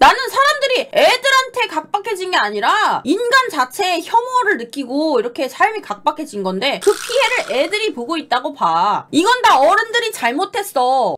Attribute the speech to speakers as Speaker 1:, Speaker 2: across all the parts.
Speaker 1: 나는 사람들이 애들한테 각박해진 게 아니라 인간 자체의 혐오를 느끼고 이렇게 삶이 각박해진 건데 그 피해를 애들이 보고 있다고 봐. 이건 다 어른들이 잘못했어.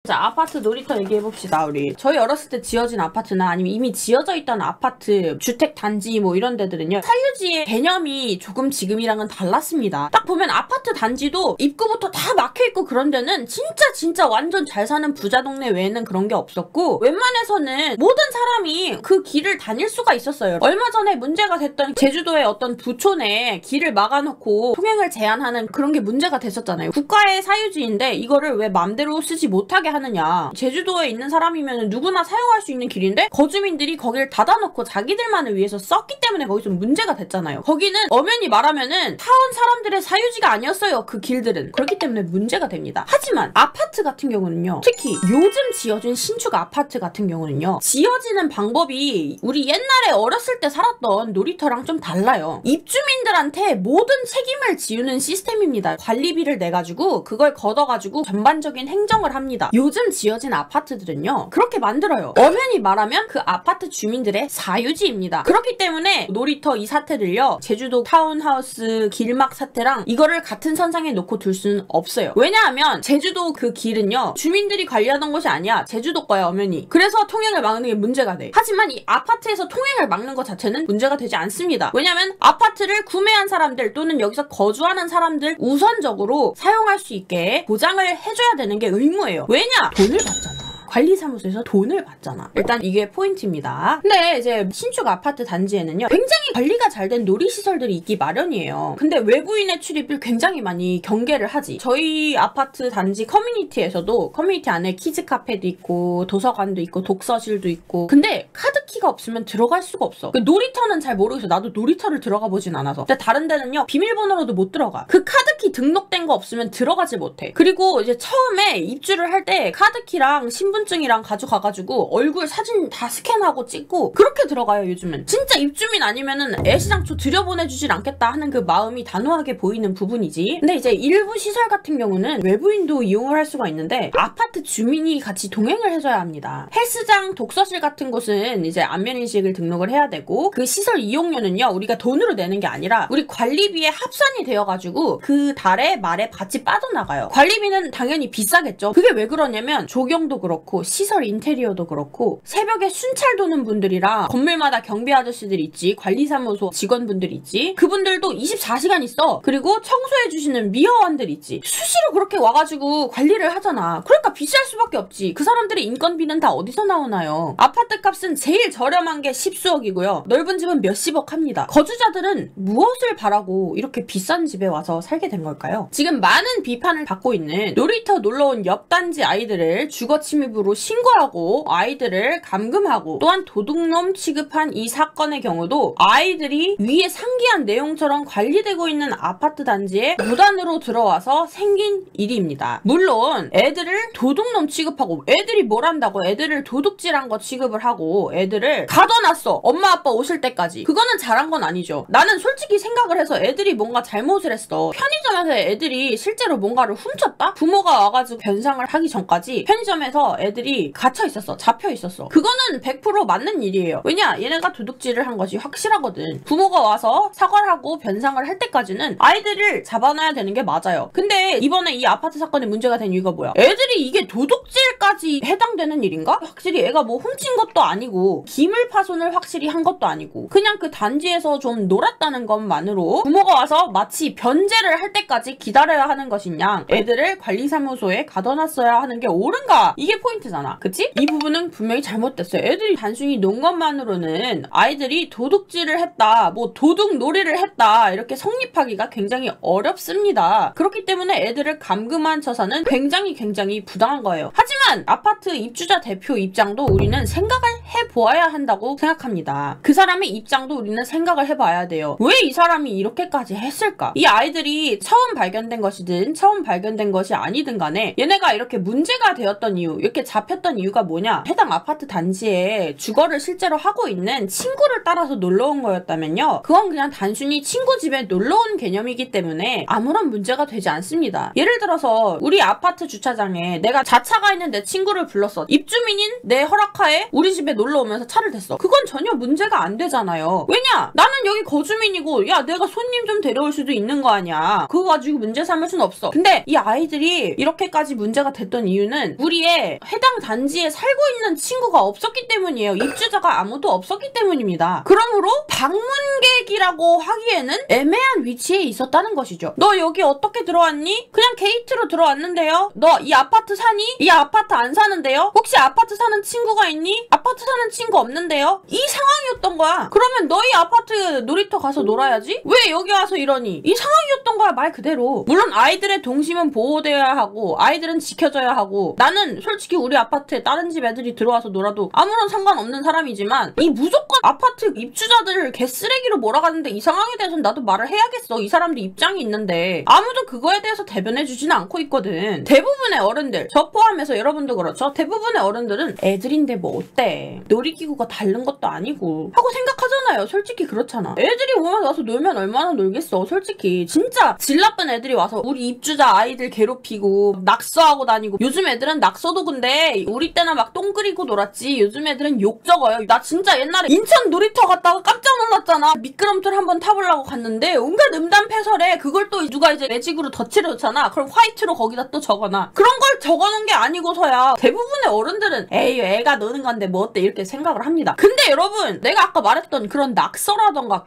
Speaker 1: 자, 아파트 놀이터 얘기해봅시다, 우리. 저희 어렸을 때 지어진 아파트나 아니면 이미 지어져 있던 아파트, 주택 단지 뭐 이런 데들은요, 사유지의 개념이 조금 지금이랑은 달랐습니다. 딱 보면 아파트 단지도 입구부터 다 막혀있고 그런 데는 진짜 완전 잘 사는 부자 동네 외에는 그런 게 없었고, 웬만해서는 모든 사람이 그 길을 다닐 수가 있었어요. 얼마 전에 문제가 됐던 제주도의 어떤 부촌에 길을 막아놓고 통행을 제한하는 그런 게 문제가 됐었잖아요. 국가의 사유지인데 이거를 왜 맘대로 쓰지 못하게 하느냐. 제주도에 있는 사람이면 누구나 사용할 수 있는 길인데 거주민들이 거기를 닫아놓고 자기들만을 위해서 썼기 때문에 거기서 문제가 됐잖아요. 거기는 엄연히 말하면은 타운 사람들의 사유지가 아니었어요. 그 길들은. 그렇기 때문에 문제가 됩니다. 하지만 아파트 같은 경우는요. 특히 요즘 지어진 신축 아파트 같은 경우는요. 지어지는 방법이 우리 옛날에 어렸을 때 살았던 놀이터랑 좀 달라요. 입주민들한테 모든 책임을 지우는 시스템입니다. 관리비를 내가지고 그걸 걷어가지고 전반적인 행정을 합니다. 요즘 지어진 아파트들은요. 그렇게 만들어요. 엄연히 말하면 그 아파트 주민들의 사유지입니다. 그렇기 때문에 놀이터 이 사태를요. 제주도 타운하우스 길막 사태랑 이거를 같은 선상에 놓고 둘 수는 없어요. 왜냐하면 제주도 그 길은요. 주민들이 관리하던 것이 아니야. 제주도 거야 엄연히. 그래서 통행을 막는 게 문제가 돼. 하지만 이 아파트에서 통행을 막는 것 자체는 문제가 되지 않습니다. 왜냐하면 아파트를 구매한 사람들 또는 여기서 거주하는 사람들 우선적으로 사용할 수 있게 보장을 해줘야 되는 게 의무예요. 왜냐? 돈을 받잖아. 관리사무소에서 돈을 받잖아. 일단 이게 포인트입니다. 근데 이제 신축 아파트 단지에는요. 굉장히 관리가 잘 된 놀이시설들이 있기 마련이에요. 근데 외부인의 출입을 굉장히 많이 경계를 하지. 저희 아파트 단지 커뮤니티에서도 커뮤니티 안에 키즈 카페도 있고 도서관도 있고 독서실도 있고 근데 카드키가 없으면 들어갈 수가 없어. 그 놀이터는 잘 모르겠어. 나도 놀이터를 들어가 보진 않아서. 근데 다른 데는요. 비밀번호로도 못 들어가. 그 카드키 등록된 거 없으면 들어가지 못해. 그리고 이제 처음에 입주를 할 때 카드키랑 신분증이랑 가져가가지고 얼굴 사진 다 스캔하고 찍고 그렇게 들어가요 요즘은. 진짜 입주민 아니면은 애시장초 들여보내주질 않겠다 하는 그 마음이 단호하게 보이는 부분이지. 근데 이제 일부 시설 같은 경우는 외부인도 이용을 할 수가 있는데 아파트 주민이 같이 동행을 해줘야 합니다. 헬스장, 독서실 같은 곳은 이제 안면인식을 등록을 해야 되고 그 시설 이용료는요 우리가 돈으로 내는 게 아니라 우리 관리비에 합산이 되어가지고 그 달에 말에 같이 빠져나가요. 관리비는 당연히 비싸겠죠. 그게 왜 그러냐면 조경도 그렇고 시설 인테리어도 그렇고 새벽에 순찰 도는 분들이랑 건물마다 경비 아저씨들 있지, 관리사무소 직원분들 있지, 그분들도 24시간 있어. 그리고 청소해주시는 미화원들 있지. 수시로 그렇게 와가지고 관리를 하잖아. 그러니까 비쌀 수밖에 없지. 그 사람들의 인건비는 다 어디서 나오나요? 아파트 값은 제일 저렴한 게 10수억이고요. 넓은 집은 몇십억 합니다. 거주자들은 무엇을 바라고 이렇게 비싼 집에 와서 살게 된 걸까요? 지금 많은 비판을 받고 있는 놀이터 놀러온 옆 단지 아이들을 주거 침입으로 신고하고 아이들을 감금하고 또한 도둑놈 취급한 이 사건의 경우도 아이들이 위에 상기한 내용처럼 관리되고 있는 아파트 단지에 무단으로 들어와서 생긴 일입니다. 물론 애들을 도둑놈 취급하고 애들이 뭘 한다고 애들을 도둑질한 거 취급을 하고 애들을 가둬놨어. 엄마 아빠 오실 때까지. 그거는 잘한 건 아니죠. 나는 솔직히 생각을 해서 애들이 뭔가 잘못을 했어. 편의점에서 애들이 실제로 뭔가를 훔쳤다? 부모가 와가지고 변상을 하기 전까지 편의점에서 애들이 갇혀 있었어. 잡혀 있었어. 그거는 100% 맞는 일이에요. 왜냐? 얘네가 도둑질을 한 것이 확실하거든. 부모가 와서 사과를 하고 변상을 할 때까지는 아이들을 잡아놔야 되는 게 맞아요. 근데 이번에 이 아파트 사건에 문제가 된 이유가 뭐야? 애들이 이게 도둑질까지 해당되는 일인가? 확실히 애가 뭐 훔친 것도 아니고 기물 파손을 확실히 한 것도 아니고 그냥 그 단지에서 좀 놀았다는 것만으로 부모가 와서 마치 변제를 할 때까지 기다려야 하는 것이냐, 애들을 관리사무소에 가둬놨어야 하는 게 옳은가? 이게 포인트잖아. 그치? 이 부분은 분명히 잘못됐어요. 애들이 단순히 논 것만으로는 아이들이 도둑질을 했다, 뭐 도둑놀이를 했다 이렇게 성립하기가 굉장히 어렵습니다. 그렇기 때문에 애들을 감금한 처사는 굉장히 부당한 거예요. 하지만 그러면 아파트 입주자 대표 입장도 우리는 생각을 해보아야 한다고 생각합니다. 그 사람의 입장도 우리는 생각을 해봐야 돼요. 왜 이 사람이 이렇게까지 했을까? 이 아이들이 처음 발견된 것이든 처음 발견된 것이 아니든 간에 얘네가 이렇게 문제가 되었던 이유, 이렇게 잡혔던 이유가 뭐냐? 해당 아파트 단지에 주거를 실제로 하고 있는 친구를 따라서 놀러 온 거였다면요. 그건 그냥 단순히 친구 집에 놀러 온 개념이기 때문에 아무런 문제가 되지 않습니다. 예를 들어서 우리 아파트 주차장에 내가 자차가 있는 내 친구를 불렀어. 입주민인 내 허락하에 우리 집에 놀러 오면서 차를 댔어. 그건 전혀 문제가 안 되잖아요. 왜냐? 나는 여기 거주민이고 야 내가 손님 좀 데려올 수도 있는 거 아니야. 그거 가지고 문제 삼을 순 없어. 근데 이 아이들이 이렇게까지 문제가 됐던 이유는 우리의 해당 단지에 살고 있는 친구가 없었기 때문이에요. 입주자가 아무도 없었기 때문입니다. 그러므로 방문객이라고 하기에는 애매한 위치에 있었다는 것이죠. 너 여기 어떻게 들어왔니? 그냥 게이트로 들어왔는데요. 너 이 아파트 사니? 이 아파트 안 사는데요? 혹시 아파트 사는 친구가 있니? 아파트 사는 친구 없는데요? 이 상황이었던 거야. 그러면 너희 아파트 놀이터 가서 놀아야지? 왜 여기 와서 이러니? 이 상황이었던 거야, 말 그대로. 물론 아이들의 동심은 보호되어야 하고 아이들은 지켜져야 하고 나는 솔직히 우리 아파트에 다른 집 애들이 들어와서 놀아도 아무런 상관없는 사람이지만 이 무조건 아파트 입주자들을 개쓰레기로 몰아가는데 이 상황에 대해서는 나도 말을 해야겠어. 이 사람들 입장이 있는데 아무도 그거에 대해서 대변해주지는 않고 있거든. 대부분의 어른들, 저 포함해서 여러분도 그렇죠? 대부분의 어른들은 애들인데 뭐 어때? 놀이기구가 다른 것도 아니고 하고 생각하잖아요. 솔직히 그렇잖아. 애들이 오면 와서 놀면 얼마나 놀겠어. 솔직히 진짜 질 나쁜 애들이 와서 우리 입주자 아이들 괴롭히고 낙서하고 다니고 요즘 애들은 낙서도 근데 우리 때나 막 똥 그리고 놀았지 요즘 애들은 욕 적어요. 나 진짜 옛날에 인천 놀이터 갔다가 깜짝 놀랐잖아. 미끄럼틀 한번 타보려고 갔는데 온갖 음담패설에 그걸 또 누가 이제 매직으로 덧칠해줬잖아. 그럼 화이트로 거기다 또 적어놔. 그런 걸 적어놓은 게 아니고서야 대부분의 어른들은 에이 애가 노는 건데 뭐 어때 이렇게 생각을 합니다. 근데 여러분 내가 아까 말했던 그런 낙서라던가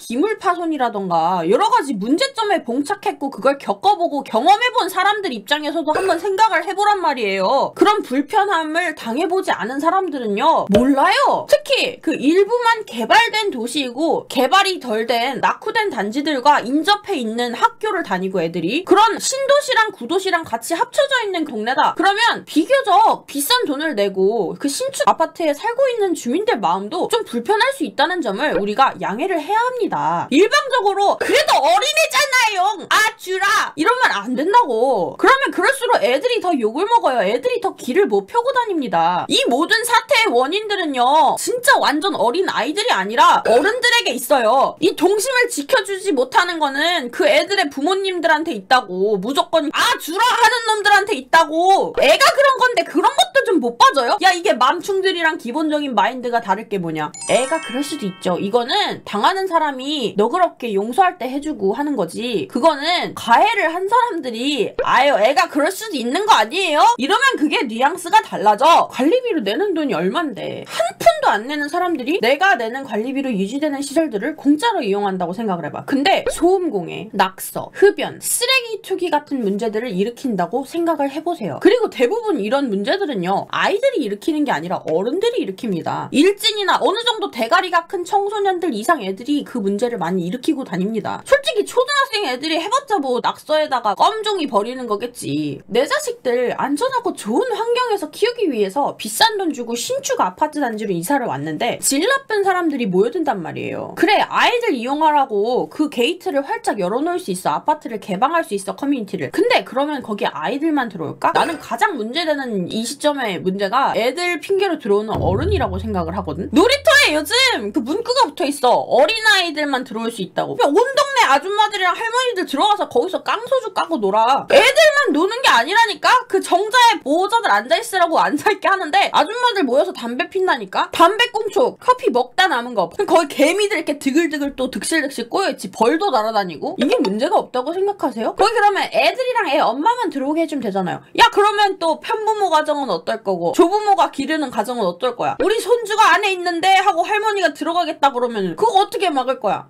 Speaker 1: 기물파손이라던가 여러가지 문제점에 봉착했고 그걸 겪어보고 경험해본 사람들 입장에서도 한번 생각을 해보란 말이에요. 그런 불편함을 당해보지 않은 사람들은요 몰라요. 특히 그 일부만 개발된 도시이고 개발이 덜 된 낙후된 단지들과 인접해 있는 학교를 다니고 애들이 그런 신도시랑 구도시랑 같이 합쳐져 있는 동네다. 그러면 비교적 비싼 돈을 내고 그 신축 아파트에 살고 있는 주민들 마음도 좀 불편할 수 있다는 점을 우리가 양해를 해야 합니다. 일방적으로 그래도 어린애잖아요. 아 주라 이러면 안 된다고. 그러면 그럴수록 애들이 더 욕을 먹어요. 애들이 더 길을 못 펴고 다닙니다. 이 모든 사태의 원인들은요 진짜 완전 어린 아이들이 아니라 어른들에게 있어요. 이 동심을 지켜주지 못하는 거는 그 애들의 부모님들한테 있다고. 무조건 아 주라 하는 놈들한테 있다고. 애가 그런 건데 그런 것도 좀 못 빠져요? 야 이게 맘충들이랑 기본적인 마인드가 다를 게 뭐냐. 애가 그럴 수도 있죠. 이거는 당하는 사람이 너그럽게 용서할 때 해주고 하는 거지. 그거는 가해를 한 사람들이 아유 애가 그럴 수도 있는 거 아니에요? 이러면 그게 뉘앙스가 달라져. 관리비로 내는 돈이 얼만데 한 푼도 안 내는 사람들이 내가 내는 관리비로 유지되는 시설들을 공짜로 이용한다고 생각을 해봐. 근데 소음공해, 낙서, 흡연, 쓰레기 투기 같은 문제들을 일으킨다고 생각을 해보세요. 그리고 대부분 이런 문제들은요 아이들이 일으키는 게 아니라 어른들이 일으킵니다. 일진이나 어느 정도 대가리가 큰 청소년들 이상 애들이 그 문제를 많이 일으키고 다닙니다. 솔직히 초등학생 애들이 해봤자 뭐 낙서에다가 껌종이 버리는 거겠지. 내 자식들 안전하고 좋은 환경에서 키우기 위해서 비싼 돈 주고 신축 아파트 단지로 이사를 왔는데 질 나쁜 사람들이 모여든단 말이에요. 그래 아이들 이용하라고 그 게이트를 활짝 열어놓을 수 있어. 아파트를 개방할 수 있어. 커뮤니티를. 근데 그러면 거기 아이들만 들어올까? 나는 가장 문제되는 이 시점의 문제가 애들 핑계로 들어오는 어른이라고 생각을 하거든. 놀이터에 요즘 그 문구가 붙어있어. 어린아이들만 들어올 수 있다고. 온 동네 아줌마들이랑 할머니들 들어가서 거기서 깡소주 까고 놀아. 애들만 노는 게 아니라니까? 그 정자에 보호자들 앉아있으라고 앉아있게 하는데 아줌마들 모여서 담배 핀다니까? 담배꽁초 커피 먹다 남은 거 거기 개미들 이렇게 드글드글 또 득실득실 꼬여있지. 벌도 날아다니고. 이게 문제가 없다고 생각하세요? 거기 그러면 애들이랑 애 엄마만 들어오게 해주면 되잖아요. 야 그러면 또 편부모 가정은 어떨 거고 조부모가 기르는 가정은 어떨 거야? 우리 손주가 안에 있는데 하고 할머니가 들어가겠다 그러면 그거 어떻게 막을 거야?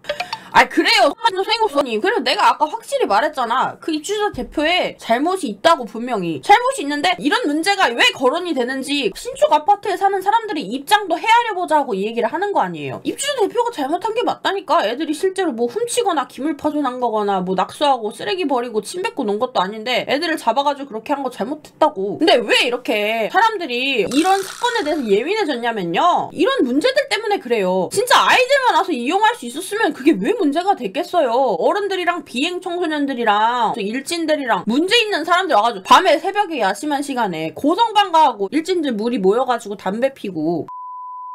Speaker 1: 아 그래요 선생님. 그래서 내가 아까 확실히 말했잖아. 그 입주자 대표의 잘못이 있다고. 분명히 잘못이 있는데 이런 문제가 왜 거론이 되는지 신축 아파트에 사는 사람들이 입장도 헤아려보자고 이 얘기를 하는 거 아니에요. 입주자 대표가 잘못한 게 맞다니까. 애들이 실제로 뭐 훔치거나 기물 파손한 거거나 뭐 낙수하고 쓰레기 버리고 침 뱉고 논 것도 아닌데 애들을 잡아가지고 그렇게 한 거 잘못했다고. 근데 왜 이렇게 사람들이 이런 사건에 대해서 예민해졌냐면요, 이런 문제들 때문에 그래요. 진짜 아이들만 와서 이용할 수 있었으면 그게 왜 문제가 됐겠어요. 어른들이랑 비행 청소년들이랑 일진들이랑 문제 있는 사람들 와가지고 밤에 새벽에 야심한 시간에 고성방가하고 일진들 무리 모여가지고 담배 피고.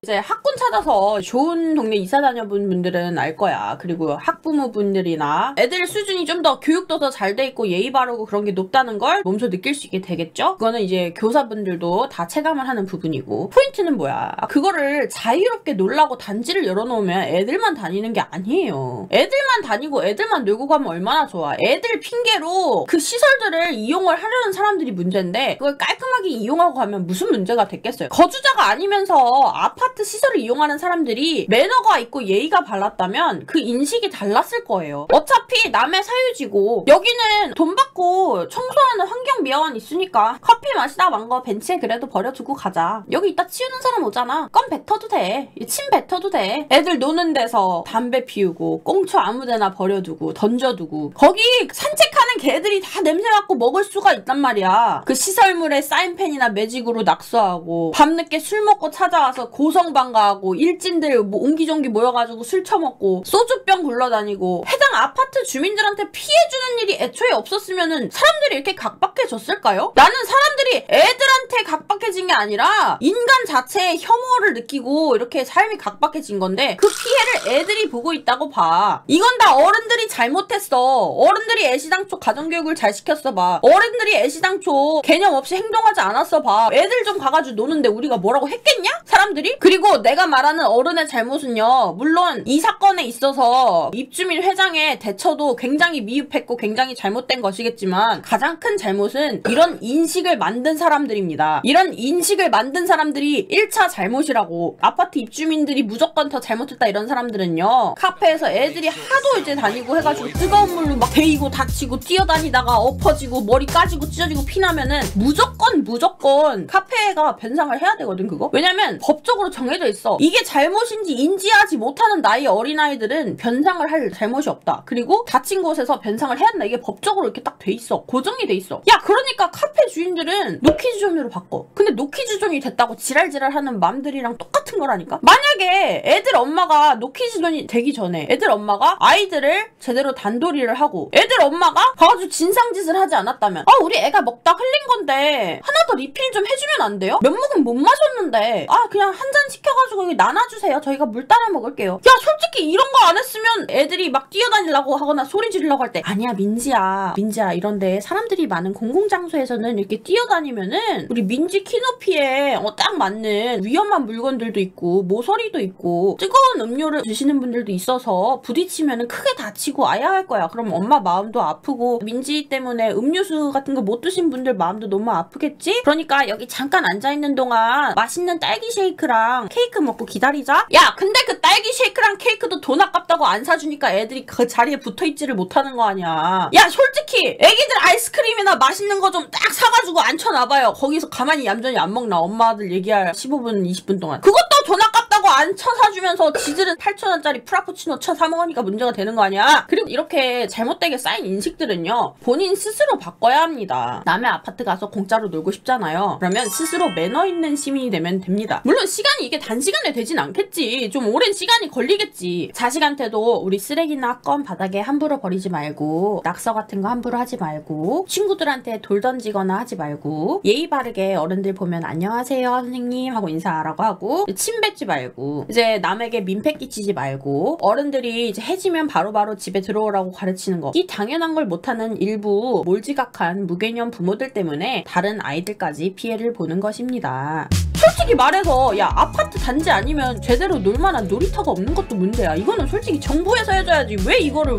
Speaker 1: 이제 학군 찾아서 좋은 동네 이사 다녀본 분들은 알 거야. 그리고 학부모분들이나 애들 수준이 좀 더 교육도 더 잘 돼 있고 예의 바르고 그런 게 높다는 걸 몸소 느낄 수 있게 되겠죠? 그거는 이제 교사분들도 다 체감을 하는 부분이고, 포인트는 뭐야? 그거를 자유롭게 놀라고 단지를 열어놓으면 애들만 다니는 게 아니에요. 애들만 다니고 애들만 놀고 가면 얼마나 좋아. 애들 핑계로 그 시설들을 이용을 하려는 사람들이 문제인데 그걸 깔끔하게 이용하고 가면 무슨 문제가 됐겠어요. 거주자가 아니면서 아파트 시설을 이용하는 사람들이 매너가 있고 예의가 발랐다면 그 인식이 달랐을 거예요. 어차피 남의 사유지고 여기는 돈 받고 청소하는 환경미화원 있으니까 커피 마시다 만 거 벤치에 그래도 버려두고 가자. 여기 이따 치우는 사람 오잖아. 껌 뱉어도 돼. 침 뱉어도 돼. 애들 노는 데서 담배 피우고 꽁초 아무데나 버려두고 던져두고 거기 산책하는 개들이 다 냄새 맡고 먹을 수가 있단 말이야. 그 시설물에 사인펜이나 매직으로 낙서하고 밤늦게 술 먹고 찾아와서 고성방가하고 일진들 뭐 옹기종기 모여가지고 술 처먹고 소주병 굴러다니고 해당 아파트 주민들한테 피해주는 일이 애초에 없었으면은 사람들이 이렇게 각박해졌을까요? 나는 사람들이 애들한테 각박해진 게 아니라 인간 자체의 혐오를 느끼고 이렇게 삶이 각박해진 건데 그 피해를 애들이 보고 있다고 봐. 이건 다 어른들이 잘못했어. 어른들이 애시당초 가정교육을 잘 시켰어 봐. 어른들이 애시당초 개념 없이 행동하지 않았어 봐. 애들 좀 가가지고 노는데 우리가 뭐라고 했겠냐? 사람들이? 그리고 내가 말하는 어른의 잘못은요, 물론 이 사건에 있어서 입주민 회장의 대처도 굉장히 미흡했고 굉장히 잘못된 것이겠지만 가장 큰 잘못은 이런 인식을 만든 사람들입니다. 이런 인식을 만든 사람들이 1차 잘못이라고. 아파트 입주민들이 무조건 더 잘못했다 이런 사람들은요, 카페에서 애들이 하도 이제 다니고 해가지고 뜨거운 물로 막 데이고 다치고 뛰어다니다가 엎어지고 머리 까지고 찢어지고 피나면은 무조건 카페가 변상을 해야 되거든. 그거 왜냐면 법적으로 정해져 있어. 이게 잘못인지 인지하지 못하는 나이의 어린아이들은 변상을 할 잘못이 없다. 그리고 다친 곳에서 변상을 해야 한다. 이게 법적으로 이렇게 딱 돼 있어. 고정이 돼 있어. 야, 그러니까 카페 주인들은 노키즈존으로 바꿔. 근데 노키즈존이 됐다고 지랄하는 맘들이랑 똑같은 거라니까? 만약에 애들 엄마가 노키즈존이 되기 전에 애들 엄마가 아이들을 제대로 단도리를 하고 애들 엄마가 가가지고 진상짓을 하지 않았다면, 우리 애가 먹다 흘린 건데 하나 더 리필 좀 해주면 안 돼요? 몇 모금 못 마셨는데 그냥 한 잔 시켜가지고 여기 나눠주세요. 저희가 물 따라 먹을게요. 야, 솔직히 이런 거 안 했으면 애들이 막 뛰어다니려고 하거나 소리 지르려고 할 때 아니야 민지야 이런데 사람들이 많은 공공장소에서는 이렇게 뛰어다니면은 우리 민지 키높이에 딱 맞는 위험한 물건들도 있고 모서리도 있고 뜨거운 음료를 드시는 분들도 있어서 부딪히면은 크게 다치고 아야할 거야. 그럼 엄마 마음도 아프고 민지 때문에 음료수 같은 거 못 드신 분들 마음도 너무 아프겠지? 그러니까 여기 잠깐 앉아있는 동안 맛있는 딸기 쉐이크랑 케이크 먹고 기다리자? 야, 근데 그 딸기 쉐이크랑 케이크도 돈 아깝다고 안 사주니까 애들이 그 자리에 붙어있지를 못하는 거 아니야. 야, 솔직히 애기들 아이스크림이나 맛있는 거 좀 딱 사가지고 앉혀놔봐요. 거기서 가만히 얌전히 안 먹나? 엄마들 얘기할 15분 20분 동안. 그것도 돈 아깝다고 안 쳐사주면서 지들은 8,000원짜리 프라푸치노 사 먹으니까 문제가 되는 거 아니야? 그리고 이렇게 잘못되게 쌓인 인식들은요, 본인 스스로 바꿔야 합니다. 남의 아파트 가서 공짜로 놀고 싶잖아요. 그러면 스스로 매너 있는 시민이 되면 됩니다. 물론 시간이 이게 단시간에 되진 않겠지. 좀 오랜 시간이 걸리겠지. 자식한테도 우리 쓰레기나 껌 바닥에 함부로 버리지 말고 낙서 같은 거 함부로 하지 말고 친구들한테 돌 던지거나 하지 말고 예의 바르게 어른들 보면 안녕하세요 선생님 하고 인사하라고 하고 침 뱉지 말고 이제 남에게 민폐 끼치지 말고 어른들이 이제 해지면 바로바로 집에 들어오라고 가르치는 거, 이 당연한 걸 못하는 일부 몰지각한 무개념 부모들 때문에 다른 아이들까지 피해를 보는 것입니다. 솔직히 말해서 야, 아파트 단지 아니면 제대로 놀만한 놀이터가 없는 것도 문제야. 이거는 솔직히 정부에서 해줘야지. 왜 이거를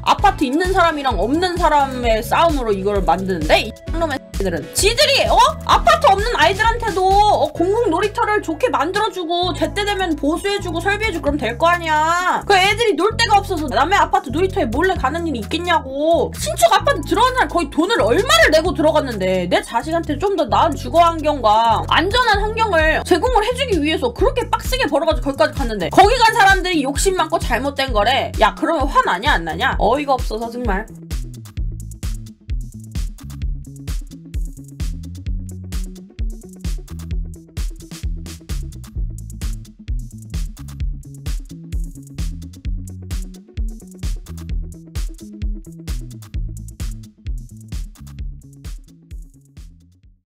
Speaker 1: 아파트 있는 사람이랑 없는 사람의 싸움으로 이걸 만드는데? 이 놈의 들은 지들이 아파트 없는 아이들한테도 공공 놀이 놀이터를 좋게 만들어주고 제때 되면 보수해주고 설비해주고 그럼 될 거 아니야. 그 애들이 놀 데가 없어서 남의 아파트 놀이터에 몰래 가는 일이 있겠냐고. 신축 아파트 들어간 사람 거의 돈을 얼마를 내고 들어갔는데 내 자식한테 좀 더 나은 주거 환경과 안전한 환경을 제공을 해주기 위해서 그렇게 빡세게 벌어가지고 거기까지 갔는데 거기 간 사람들이 욕심 많고 잘못된 거래. 야 그러면 화 나냐 안 나냐? 어이가 없어서 정말.